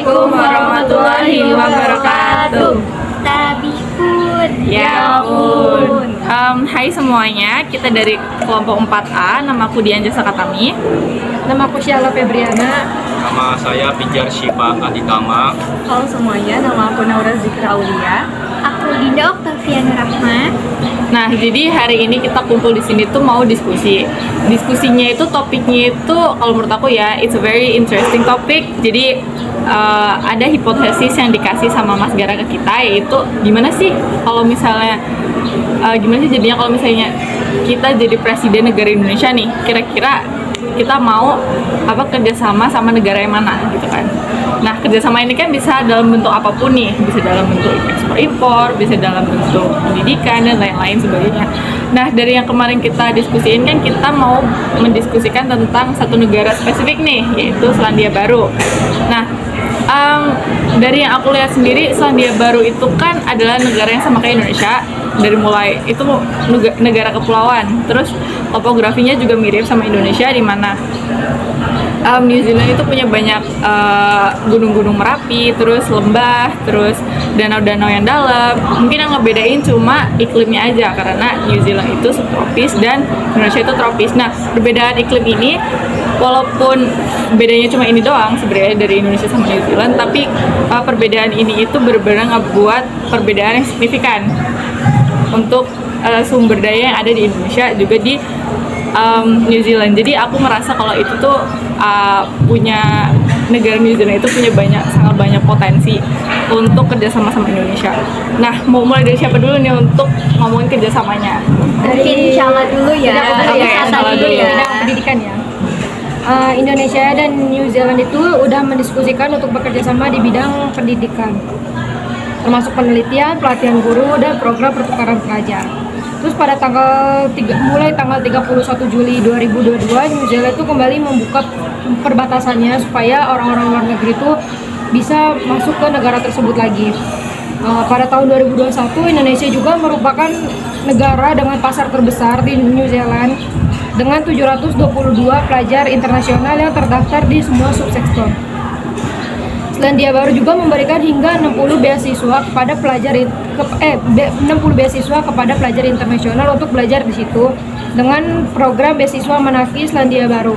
Assalamualaikum warahmatullahi wabarakatuh. Tabipun. Ya ampun. Hai semuanya, kita dari kelompok 4A. Namaku Dian Jasa Katami. Namaku Syala Febriana. Nama saya Pijar Syifa Aditama. Halo semuanya, nama aku Naura Zikra Aulia. Aku Dinda Oktaviana Rahma. Nah, jadi hari ini kita kumpul di sini tuh mau diskusi. Diskusinya itu topiknya itu kalau menurut aku ya, it's a very interesting topic. Jadi ada hipotesis yang dikasih sama Mas Gara ke kita, yaitu gimana sih kalau misalnya gimana sih jadinya kalau misalnya kita jadi presiden negara Indonesia nih, kira-kira kita mau apa kerjasama sama negara yang mana gitu kan. Nah, kerjasama ini kan bisa dalam bentuk apapun nih, bisa dalam bentuk ekspor impor, bisa dalam bentuk pendidikan dan lain-lain sebagainya. Nah, dari yang kemarin kita diskusiin kan kita mau mendiskusikan tentang satu negara spesifik nih, yaitu Selandia Baru. Nah, dari yang aku lihat sendiri, Selandia Baru itu kan adalah negara yang sama kayak Indonesia. Dari mulai itu negara kepulauan, terus topografinya juga mirip sama Indonesia, di mana New Zealand itu punya banyak gunung-gunung Merapi, terus lembah, terus danau-danau yang dalam. Mungkin yang ngebedain cuma iklimnya aja, karena New Zealand itu subtropis dan Indonesia itu tropis. Nah, perbedaan iklim ini, walaupun bedanya cuma ini doang sebenarnya dari Indonesia sama New Zealand, tapi perbedaan ini itu benar-benar ngebuat perbedaan yang signifikan untuk sumber daya yang ada di Indonesia juga di New Zealand. Jadi aku merasa kalau itu tuh punya negara New Zealand itu punya sangat banyak potensi untuk kerjasama sama Indonesia. Nah, mau mulai dari siapa dulu nih untuk ngomongin kerjasamanya? Dari Syala dulu ya. Oke, Syala dulu ya. Bidang pendidikan ya. Indonesia dan New Zealand itu udah mendiskusikan untuk bekerja sama di bidang pendidikan, termasuk penelitian, pelatihan guru, dan program pertukaran pelajar. Terus pada mulai tanggal 31 Juli 2022, New Zealand itu kembali membuka perbatasannya supaya orang-orang luar negeri itu bisa masuk ke negara tersebut lagi. Pada tahun 2021, Indonesia juga merupakan negara dengan pasar terbesar di New Zealand dengan 722 pelajar internasional yang terdaftar di semua subsektor. Selandia Baru juga memberikan hingga 60 beasiswa kepada pelajar internasional untuk belajar di situ dengan program beasiswa Menaki Selandia Baru.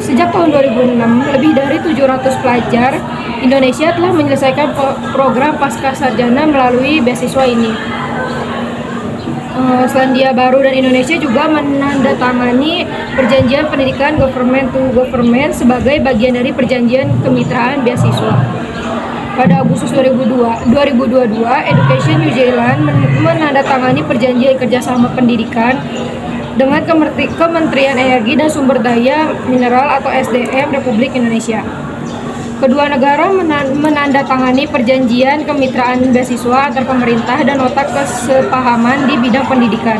Sejak tahun 2006, lebih dari 700 pelajar Indonesia telah menyelesaikan program pasca sarjana melalui beasiswa ini. Selandia Baru dan Indonesia juga menandatangani perjanjian pendidikan government to government sebagai bagian dari perjanjian kemitraan beasiswa. Pada Agustus 2022, Education New Zealand menandatangani perjanjian kerjasama pendidikan dengan Kementerian Energi dan Sumber Daya Mineral atau SDM Republik Indonesia. Kedua negara menandatangani perjanjian kemitraan beasiswa antar pemerintah dan nota kesepahaman di bidang pendidikan.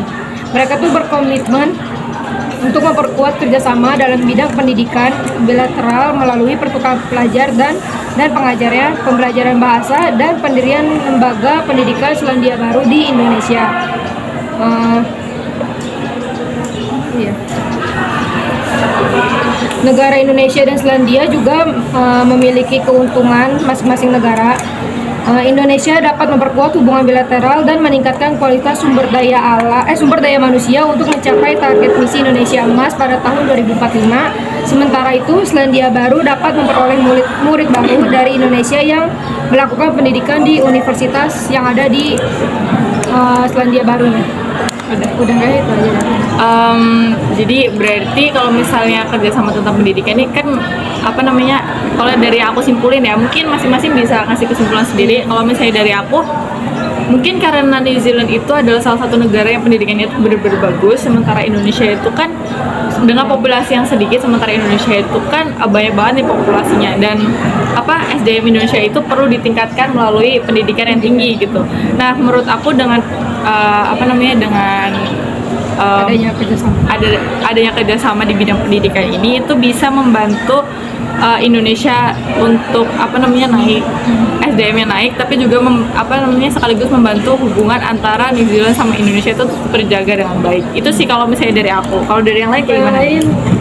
Mereka tuh berkomitmen untuk memperkuat kerjasama dalam bidang pendidikan bilateral melalui pertukaran pelajar dan pengajarnya, pembelajaran bahasa, dan pendirian lembaga pendidikan Selandia Baru di Indonesia. Negara Indonesia dan Selandia juga memiliki keuntungan masing-masing negara. Indonesia dapat memperkuat hubungan bilateral dan meningkatkan kualitas sumber daya manusia untuk mencapai target misi Indonesia Emas pada tahun 2045. Sementara itu, Selandia Baru dapat memperoleh murid baru dari Indonesia yang melakukan pendidikan di universitas yang ada di Selandia Baru. Udah nggak itu aja. Jadi berarti kalau misalnya kerjasama tentang pendidikan ini kan kalau dari aku simpulin ya, mungkin masing-masing bisa ngasih kesimpulan sendiri. Kalau misalnya dari aku, mungkin karena New Zealand itu adalah salah satu negara yang pendidikannya itu benar-benar bagus, sementara Indonesia itu kan dengan populasi yang sedikit, sementara Indonesia itu kan banyak banget nih populasinya, dan SDM Indonesia itu perlu ditingkatkan melalui pendidikan yang tinggi gitu. Nah, menurut aku dengan Adanya kerjasama di bidang pendidikan ini itu bisa membantu Indonesia untuk naik SDM-nya naik, tapi juga sekaligus membantu hubungan antara New Zealand sama Indonesia itu terjaga dengan baik. Itu sih kalau misalnya dari aku. Kalau dari yang lain kayak gimana?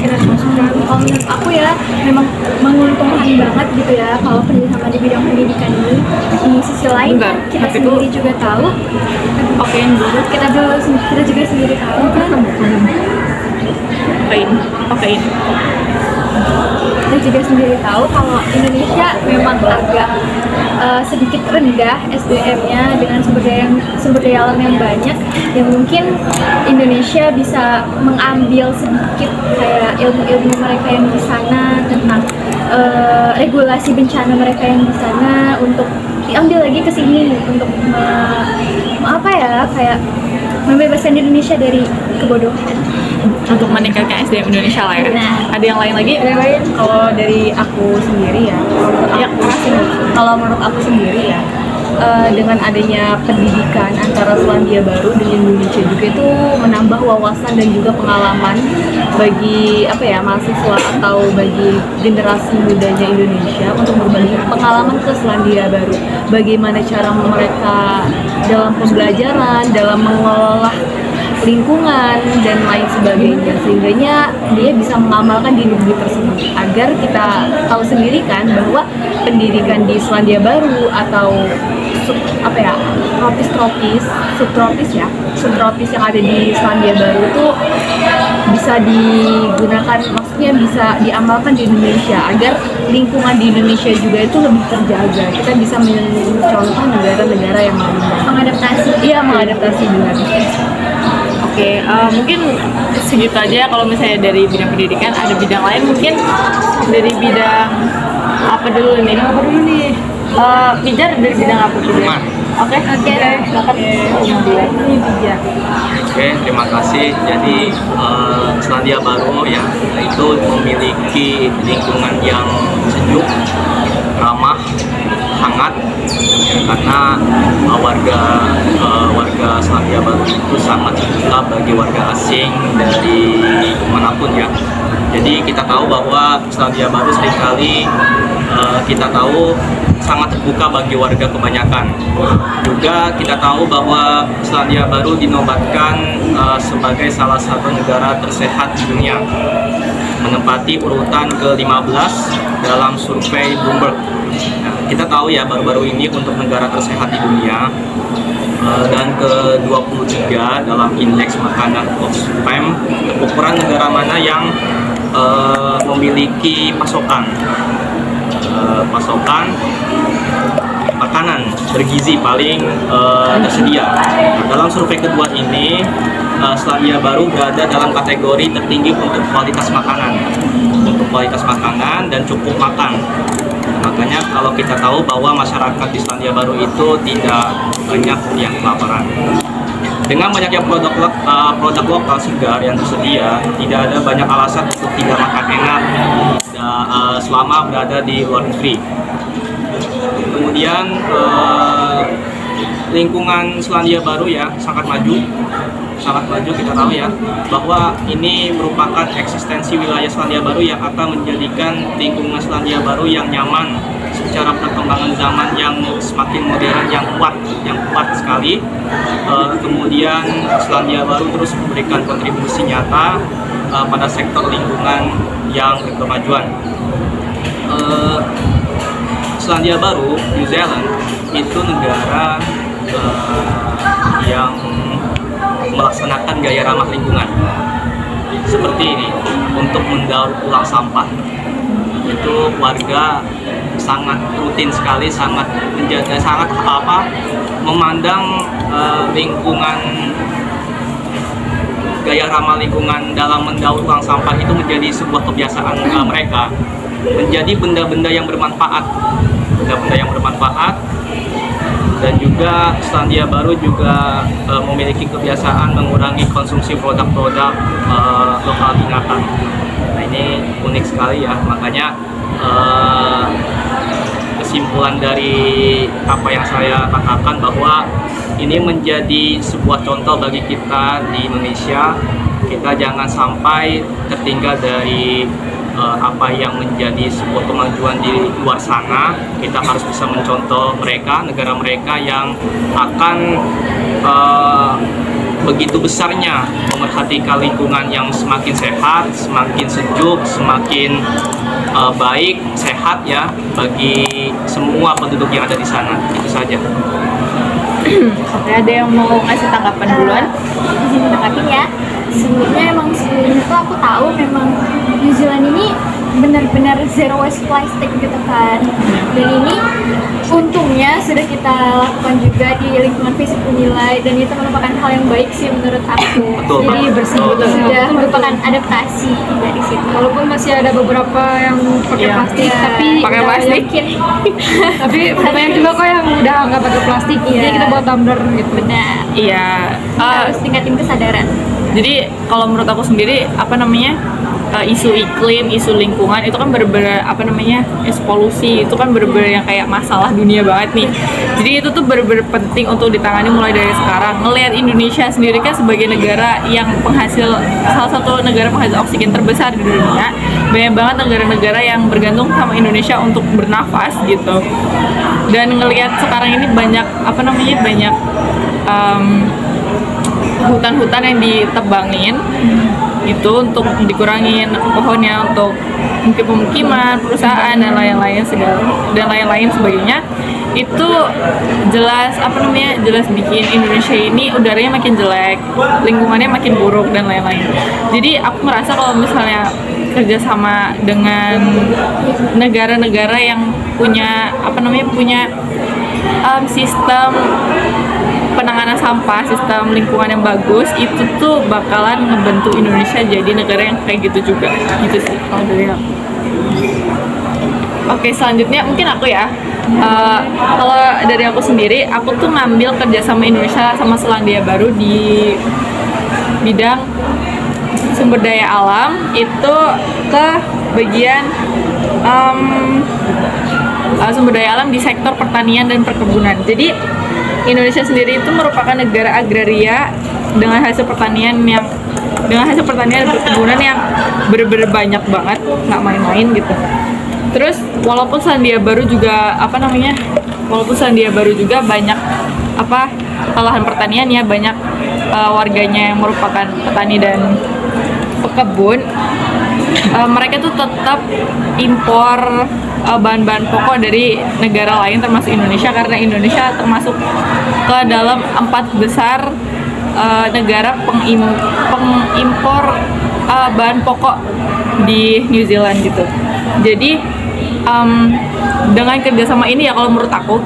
Kira masukan. Kalau menurut aku ya memang menguntungkan banget gitu ya kalau kerjasama di bidang pendidikan ini. Di sisi lain Enggak, kan kita tapi sendiri juga tahu, Okein dulu. kita juga sendiri tahu kan, Okein. kita juga sendiri tahu kalau Indonesia memang agak sedikit rendah SDM-nya dengan sumber daya alam yang banyak, yang mungkin Indonesia bisa mengambil sedikit kayak ilmu-ilmu mereka yang di sana tentang regulasi bencana mereka yang di sana untuk diambil lagi ke sini untuk kayak membebaskan Indonesia dari kebodohan. Untuk meningkatkan SDM Indonesia lah ya. Nah. Ada yang lain lagi? Kalau dari aku sendiri ya, kalau menurut aku sendiri ya, dengan adanya pendidikan antara Selandia Baru dan Indonesia juga itu menambah wawasan dan juga pengalaman bagi mahasiswa atau bagi generasi mudanya Indonesia untuk berbagi pengalaman ke Selandia Baru. Bagaimana cara mereka dalam pembelajaran, dalam mengelola lingkungan dan lain sebagainya, sehingga dia bisa mengamalkan di negeri tersebut. Agar kita tahu sendiri kan bahwa pendidikan di Selandia Baru atau subtropis yang ada di Selandia Baru itu bisa digunakan, maksudnya bisa diamalkan di Indonesia agar lingkungan di Indonesia juga itu lebih terjaga. Kita bisa mencontoh negara-negara yang lainnya. Mengadaptasi juga. Oke, mungkin segitu aja kalau misalnya dari bidang pendidikan. Ada bidang lain mungkin dari bidang apa dulu nih? Pijar dari bidang apa dulu? Oke. Silakan. Oke, terima kasih. Jadi Selandia Baru ya itu memiliki lingkungan yang sejuk, ramah, hangat ya, karena warga Selandia Baru itu sangat terbuka bagi warga asing dari manapun ya. Jadi kita tahu bahwa Selandia Baru seringkali kita tahu sangat terbuka bagi warga kebanyakan. Juga kita tahu bahwa Selandia Baru dinobatkan sebagai salah satu negara tersehat di dunia, menempati urutan ke-15 dalam survei Bloomberg. Nah, kita tahu ya baru-baru ini untuk negara tersehat di dunia dan ke-23 dalam indeks makanan Oxfam, ukuran negara mana yang memiliki pasokan makanan bergizi paling tersedia. Nah, dalam survei kedua ini Selandia Baru berada dalam kategori tertinggi untuk kualitas makanan dan cukup makan. Makanya kalau kita tahu bahwa masyarakat di Selandia Baru itu tidak banyak yang kelaparan. Dengan banyaknya produk lokal segar yang tersedia, tidak ada banyak alasan untuk tidak makan enak selama berada di luar negeri. Kemudian lingkungan Selandia Baru ya sangat maju kita tahu ya bahwa ini merupakan eksistensi wilayah Selandia Baru yang akan menjadikan lingkungan Selandia Baru yang nyaman secara perkembangan zaman yang semakin modern, yang kuat sekali. Kemudian Selandia Baru terus memberikan kontribusi nyata pada sektor lingkungan yang berkemajuan. Selandia Baru, New Zealand itu negara yang melaksanakan gaya ramah lingkungan seperti ini. Untuk mendaur ulang sampah itu warga sangat rutin sekali, sangat memandang lingkungan, gaya ramah lingkungan dalam mendaur ulang sampah itu menjadi sebuah kebiasaan mereka, menjadi benda-benda yang bermanfaat. Dan juga Selandia Baru juga memiliki kebiasaan mengurangi konsumsi produk-produk lokal binatang. Nah, ini unik sekali ya, makanya kesimpulan dari apa yang saya katakan bahwa ini menjadi sebuah contoh bagi kita di Indonesia. Kita jangan sampai tertinggal dari apa yang menjadi sebuah kemajuan di luar sana. Kita harus bisa mencontoh mereka, negara mereka yang akan begitu besarnya memerhatikan lingkungan yang semakin sehat, semakin sejuk, semakin baik, sehat ya bagi semua penduduk yang ada di sana. Itu saja. Oke, ada yang mau ngasih tanggapan duluan? Izin tanggapin ya. Sebelumnya tuh aku tahu memang New Zealand ini benar-benar zero waste plastic gitu kan. Dan ini untungnya sudah kita lakukan juga di lingkungan fisik Unilai, dan itu merupakan hal yang baik sih menurut aku. Betul. Jadi bersih gitu. Sudah merupakan adaptasi dari situ. Walaupun masih ada beberapa yang pakai Iya. plastik, Iya. tapi Pakai udah plastik? Mungkin tapi banyak juga kok yang udah nggak pakai plastik. Jadi Iya. kita buat tumbler gitu. benar. Iya. Harus tingkatin kesadaran. Jadi kalau menurut aku sendiri apa namanya, isu iklim, isu lingkungan itu kan bener-bener apa namanya, isu polusi itu kan bener-bener yang kayak masalah dunia banget nih. Jadi itu tuh bener-bener penting untuk ditangani mulai dari sekarang. Ngelihat Indonesia sendiri kan sebagai negara yang penghasil, salah satu negara penghasil oksigen terbesar di dunia. Banyak banget negara-negara yang bergantung sama Indonesia untuk bernafas gitu. Dan ngelihat sekarang ini banyak apa namanya, banyak hutan-hutan yang ditebangin itu untuk dikurangin pohonnya untuk mungkin pemukiman, perusahaan dan lain-lain sebagainya. Itu jelas apa namanya, jelas bikin Indonesia ini udaranya makin jelek, lingkungannya makin buruk dan lain-lain. Jadi aku merasa kalau misalnya kerjasama dengan negara-negara yang punya apa namanya, punya sistem penanganan sampah, sistem lingkungan yang bagus, itu tuh bakalan ngebentuk Indonesia jadi negara yang kayak gitu juga. Gitu sih kalau dari aku. Oke, selanjutnya mungkin aku ya. Kalau dari aku sendiri, aku tuh ngambil kerjasama Indonesia sama Selandia Baru di bidang sumber daya alam, itu ke bagian sumber daya alam di sektor pertanian dan perkebunan. Jadi Indonesia sendiri itu merupakan negara agraria dengan hasil pertanian dan perkebunan yang bener-bener banyak banget, nggak main-main gitu. Terus walaupun Selandia Baru juga banyak lahan pertanian ya, banyak warganya yang merupakan petani dan pekebun, mereka tuh tetap impor bahan-bahan pokok dari negara lain termasuk Indonesia, karena Indonesia termasuk ke dalam 4 besar negara pengimpor bahan pokok di New Zealand gitu. Jadi dengan kerjasama ini ya, kalau menurut aku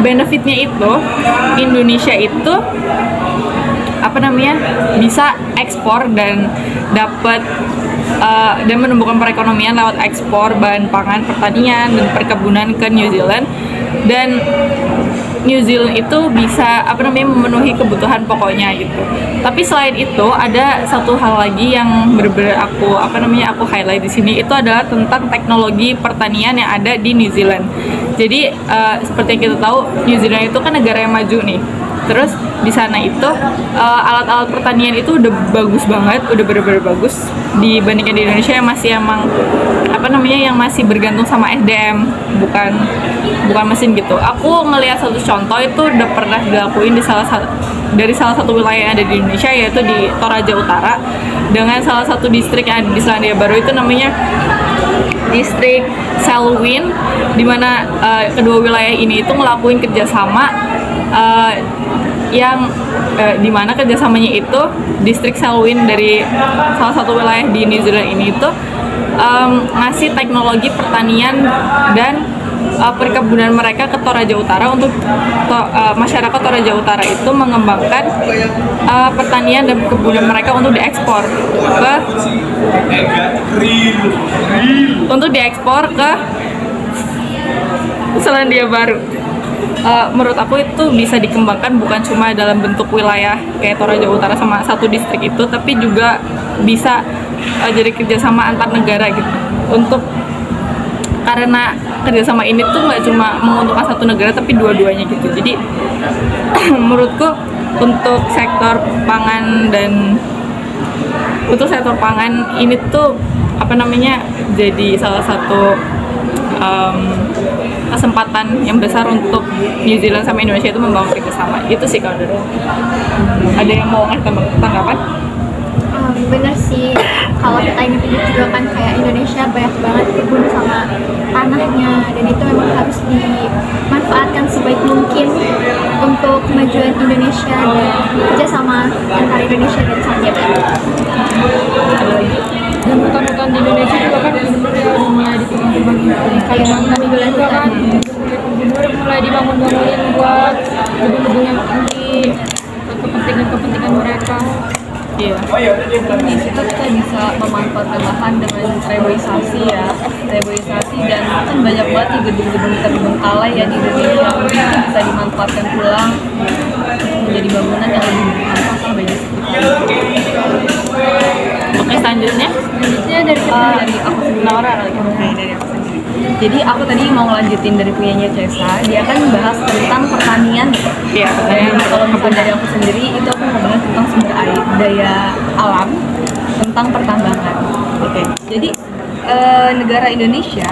benefitnya itu Indonesia itu apa namanya, bisa ekspor dan dapat dan menumbuhkan perekonomian lewat ekspor bahan pangan, pertanian dan perkebunan ke New Zealand. Dan New Zealand itu bisa apa namanya, memenuhi kebutuhan pokoknya gitu. Tapi selain itu ada satu hal lagi yang benar-benar aku highlight di sini, itu adalah tentang teknologi pertanian yang ada di New Zealand. Jadi seperti yang kita tahu, New Zealand itu kan negara yang maju nih. Terus di sana itu alat-alat pertanian itu udah bagus banget, udah bener-bener bagus dibandingkan di Indonesia yang masih yang masih bergantung sama SDM, bukan mesin gitu. Aku ngelihat satu contoh itu udah pernah dilakuin di salah satu wilayah yang ada di Indonesia, yaitu di Toraja Utara, dengan salah satu distrik yang ada di Selandia Baru, itu namanya distrik Selwyn, di mana kedua wilayah ini itu ngelakuin kerjasama yang dimana kerjasamanya itu distrik Selwyn dari salah satu wilayah di New Zealand ini itu ngasih teknologi pertanian dan perkebunan mereka ke Toraja Utara untuk masyarakat Toraja Utara itu mengembangkan pertanian dan perkebunan mereka untuk diekspor ke Selandia Baru. Menurut aku itu bisa dikembangkan bukan cuma dalam bentuk wilayah kayak Toraja Utara sama satu distrik itu, tapi juga bisa jadi kerjasama antar negara gitu. Karena kerjasama ini tuh nggak cuma menguntungkan satu negara, tapi dua-duanya gitu. Jadi menurutku untuk sektor pangan ini tuh jadi salah satu kesempatan yang besar untuk New Zealand sama Indonesia itu membangun kerjasama. Itu sih kalau dari aku. Ada yang mau ngasih tanggapan? Bener sih, kalau kita ingin hidup juga kan kayak Indonesia banyak banget kebun sama tanahnya, dan itu memang harus dimanfaatkan sebaik mungkin untuk kemajuan Indonesia dan kerjasama antara Indonesia dan Selandia Baru. Dan hutan-hutan di Indonesia juga kan sebenarnya udah mulai ditebang-tebang di Kalimantan juga kan gubernur mulai dibangun-bangunin buat gedung-gedung yang tinggi kepentingan mereka. Iya. Di situ kita bisa memanfaatkan lahan dengan reboisasi ya, reboisasi, dan kan banyak banget nih gedung-gedung terbengkalai ya di Indonesia, mungkin itu bisa dimanfaatkan pulang menjadi bangunan yang lebih bermanfaat bagi sekitar. Oke, selanjutnya Dari Dari aku sendiri. Naura lagi. Oke, dari aku sendiri. Jadi aku tadi mau lanjutin dari punyanya Cesa, dia kan bahas tentang pertanian. Iya, Dan kalau misalnya dari aku sendiri itu aku mau bahas tentang sumber daya alam, tentang pertambangan. Oke. Jadi negara Indonesia,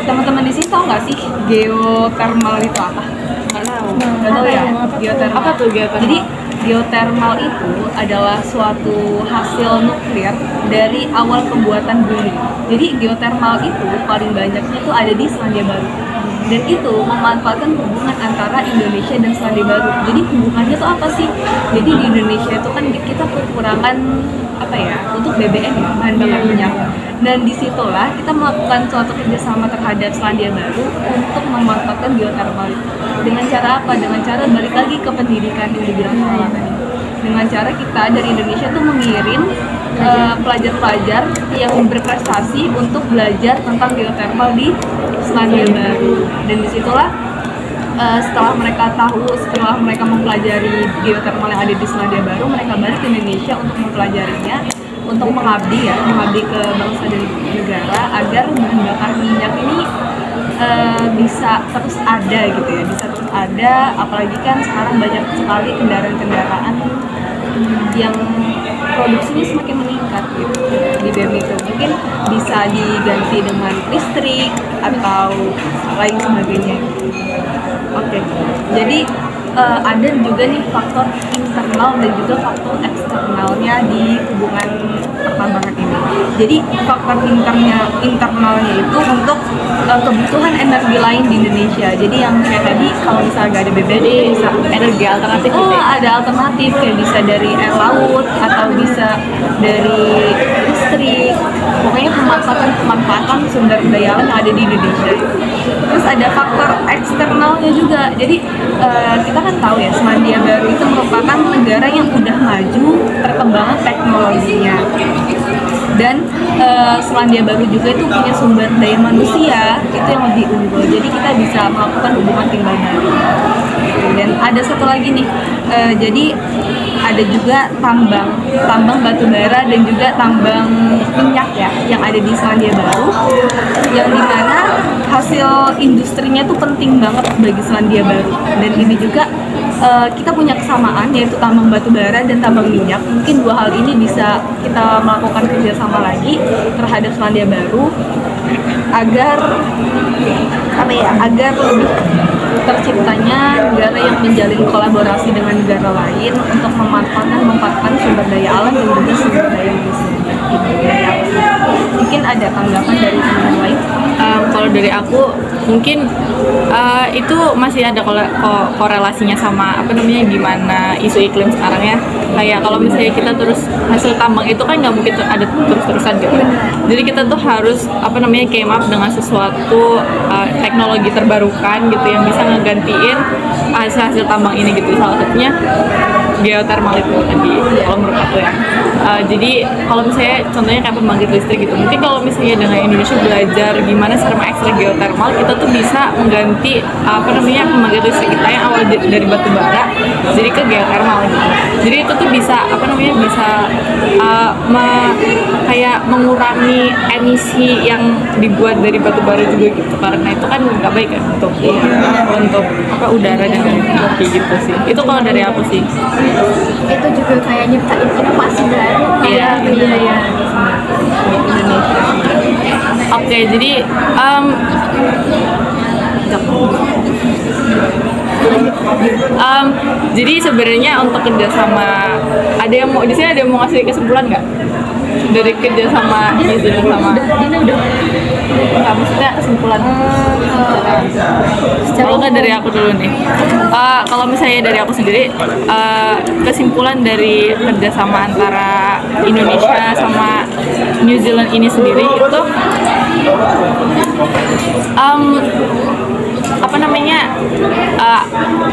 teman-teman di sini tahu nggak sih geothermal itu apa? Nggak tahu. Nggak tahu ya? Geothermal. Apa tuh geothermal? Jadi geothermal itu adalah suatu hasil nuklir dari awal pembuatan bumi. Jadi geothermal itu paling banyaknya tuh ada di Selandia Baru. Dan itu memanfaatkan hubungan antara Indonesia dan Selandia Baru. Jadi hubungannya tuh apa sih? Jadi di Indonesia itu kan kita kekurangan untuk BBM ya, bahan bakar minyak. Dan disitulah kita melakukan suatu kerjasama terhadap Selandia Baru untuk memanfaatkan geothermal itu. Dengan cara apa? Dengan cara balik lagi ke pendidikan yang dibilang salah tadi. Dengan cara kita dari Indonesia tuh mengirim pelajar-pelajar yang berprestasi untuk belajar tentang geothermal di Selandia Baru. Dan disitulah setelah mereka mempelajari geothermal yang ada di Selandia Baru, mereka balik ke Indonesia untuk mempelajarinya, untuk mengabdi ke bangsa dan negara agar bahan bakar minyak ini bisa terus ada gitu ya, bisa terus ada. Apalagi kan sekarang banyak sekali kendaraan-kendaraan yang produksinya semakin meningkat gitu di BEM itu. Mungkin bisa diganti dengan listrik atau lain sebagainya gitu. Oke. Jadi ada juga nih faktor internal dan juga faktor eksternalnya di hubungan pertambangan ini. Jadi faktor internalnya itu untuk kebutuhan energi lain di Indonesia. Jadi yang kayak tadi kalau misalnya nggak ada BBM bisa energi alternatif gitu ya? ada alternatif, kayak bisa dari air laut atau bisa dari listrik. Pokoknya pemanfaatan sumber daya alam yang ada di Indonesia. Terus ada faktor eksternalnya juga. Jadi kita kan tahu ya, Selandia Baru itu merupakan negara yang udah maju perkembangan teknologinya. Dan Selandia Baru juga itu punya sumber daya manusia itu yang lebih unggul. Jadi kita bisa melakukan hubungan timbal balik. Dan ada satu lagi nih, jadi ada juga tambang batu bara dan juga tambang minyak ya yang ada di Selandia Baru, yang dimana hasil industrinya tuh penting banget bagi Selandia Baru. Dan ini juga kita punya kesamaan, yaitu tambang batu bara dan tambang minyak. Mungkin dua hal ini bisa kita melakukan kerjasama lagi terhadap Selandia Baru agar lebih terciptanya negara yang menjalin kolaborasi dengan negara lain untuk memanfaatkan sumber daya alam dan juga sumber daya manusia. Mungkin ada tanggapan dari teman lain? Kalau dari aku mungkin itu masih ada korelasinya sama gimana isu iklim sekarang ya. Kayak kalau misalnya kita terus hasil tambang itu kan nggak mungkin ada terus-terusan gitu. Jadi kita tuh harus came up dengan sesuatu teknologi terbarukan gitu yang bisa ngegantiin hasil tambang ini gitu. Salah satunya geothermal itu tadi kalau menurut aku ya. Jadi kalau misalnya contohnya kayak pembangkit listrik gitu, mungkin kalau misalnya dengan Indonesia belajar gimana cara mengekstrak geothermal, kita tuh bisa mengganti pembangkit listrik kita yang awal dari batu bara jadi ke geothermal gitu. Jadi itu tuh bisa kayak mengurangi emisi yang dibuat dari batu bara juga gitu, karena itu kan nggak baik kan untuk udara dan kayak gitu sih. Itu kalau dari aku sih. Itu juga kayak nyiptain inovasi baru. Iya, benar. Oke, jadi jadi sebenarnya untuk kerjasama, ada yang mau di sini ada yang mau ngasih kesimpulan nggak dari kerjasama New Zealand sama? Nggak, maksudnya kesimpulan. Kalau nggak dari aku dulu nih. Kalau misalnya dari aku sendiri, kesimpulan dari kerjasama antara Indonesia sama New Zealand ini sendiri itu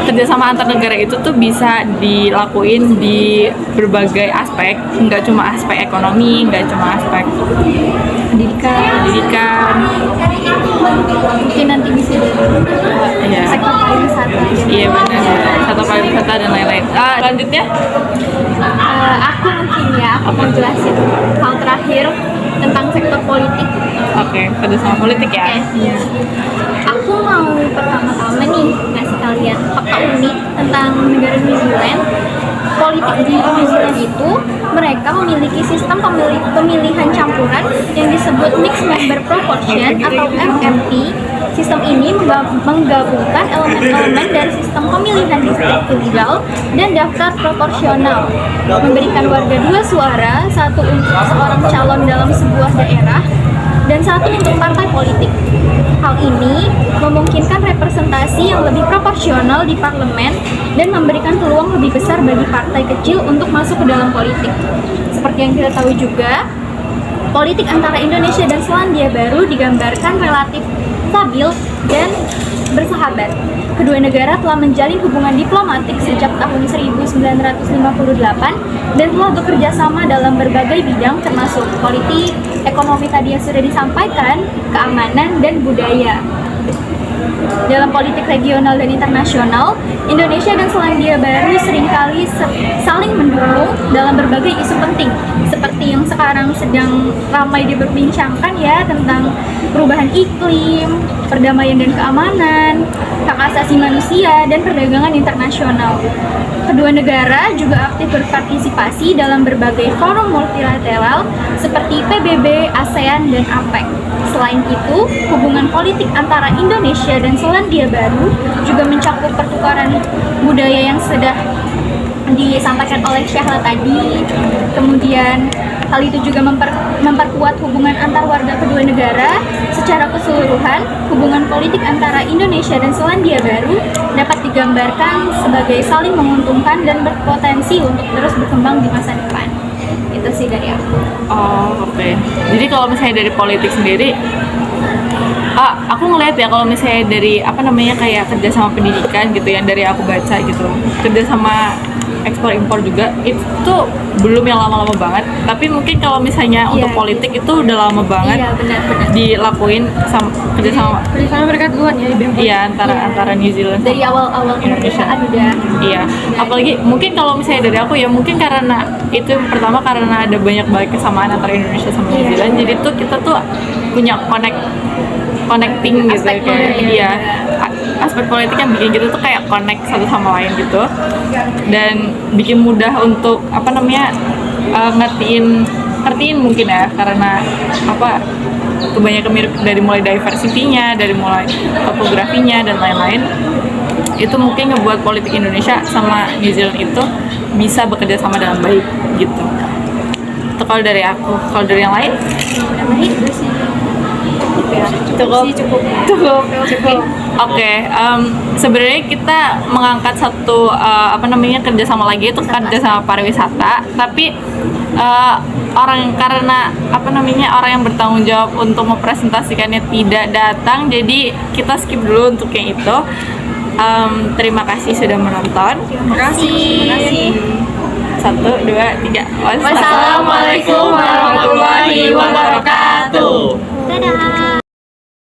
kerjasama antar negara itu tuh bisa dilakuin di berbagai aspek, nggak cuma aspek ekonomi, nggak cuma aspek pendidikan. Mungkin nanti bisa Iya. sektor pariwisata. Iya benar, sektor pariwisata dan lain-lain. Selanjutnya, Aku mungkin ya, aku mau jelasin hal terakhir tentang sektor politik. oke, kerjasama politik ya. Aku mau pertama-tama nih ngasih kalian fakta unik tentang negara New Zealand. Politik di New Zealand itu mereka memiliki sistem pemilihan campuran yang disebut Mixed Member Proportion atau MMP. Sistem ini menggabungkan elemen-elemen dari sistem pemilihan distrik tunggal dan daftar proporsional, memberikan warga 2 suara, satu untuk seorang calon dalam sebuah daerah dan satu untuk partai politik. Hal ini memungkinkan representasi yang lebih proporsional di parlemen dan memberikan peluang lebih besar bagi partai kecil untuk masuk ke dalam politik. Seperti yang kita tahu juga, politik antara Indonesia dan Selandia Baru digambarkan relatif stabil dan bersahabat. Kedua negara telah menjalin hubungan diplomatik sejak tahun 1958 dan telah bekerja sama dalam berbagai bidang termasuk politik, ekonomi tadi yang sudah disampaikan, keamanan, dan budaya. Dalam politik regional dan internasional, Indonesia dan Selandia Baru seringkali saling mendukung dalam berbagai isu penting, seperti yang sekarang sedang ramai diperbincangkan ya, tentang perubahan iklim, perdamaian dan keamanan, hak asasi manusia, dan perdagangan internasional. Kedua negara juga aktif berpartisipasi dalam berbagai forum multilateral seperti PBB, ASEAN, dan APEC. Selain itu, hubungan politik antara Indonesia dan Selandia Baru juga mencakup pertukaran budaya yang sudah disampaikan oleh Syahla tadi. Kemudian hal itu juga memperkuat hubungan antar warga kedua negara. Secara keseluruhan, hubungan politik antara Indonesia dan Selandia Baru dapat digambarkan sebagai saling menguntungkan dan berpotensi untuk terus berkembang di masa depan. Itu sih dari aku. Oh, oke. Jadi kalau misalnya dari politik sendiri, aku ngelihat ya kalau misalnya dari kayak kerjasama pendidikan gitu yang dari aku baca gitu, kerjasama ekspor impor juga itu belum yang lama-lama banget, tapi mungkin kalau misalnya untuk politik itu udah lama banget Benar-benar. dilakuin kerjasama mereka duluan ya di BEM. iya antara New Zealand Dari sama awal-awal Indonesia. kemerdekaan udah. Iya, apalagi mungkin kalau misalnya dari aku ya mungkin karena itu yang pertama karena ada banyak kesamaan antara Indonesia sama New Zealand, jadi tuh kita tuh punya connecting gitu Aspek kayak politik. iya aspek politik yang bikin kita tuh kayak connect satu sama lain gitu dan bikin mudah untuk ngertiin mungkin ya karena kebanyakan mirip dari mulai diversity-nya, dari mulai topografinya dan lain-lain. Itu mungkin ngebuat politik Indonesia sama New Zealand itu bisa bekerja sama dengan baik gitu. Itu kalau dari aku. Kalau dari yang lain? Cukup. Oke, sebenarnya kita mengangkat satu kerjasama lagi itu kerjasama pariwisata, tapi orang yang bertanggung jawab untuk mempresentasikannya tidak datang, jadi kita skip dulu untuk yang itu. Terima kasih sudah menonton. Terima kasih. 1, 2, 3. Wassalamualaikum warahmatullahi wabarakatuh.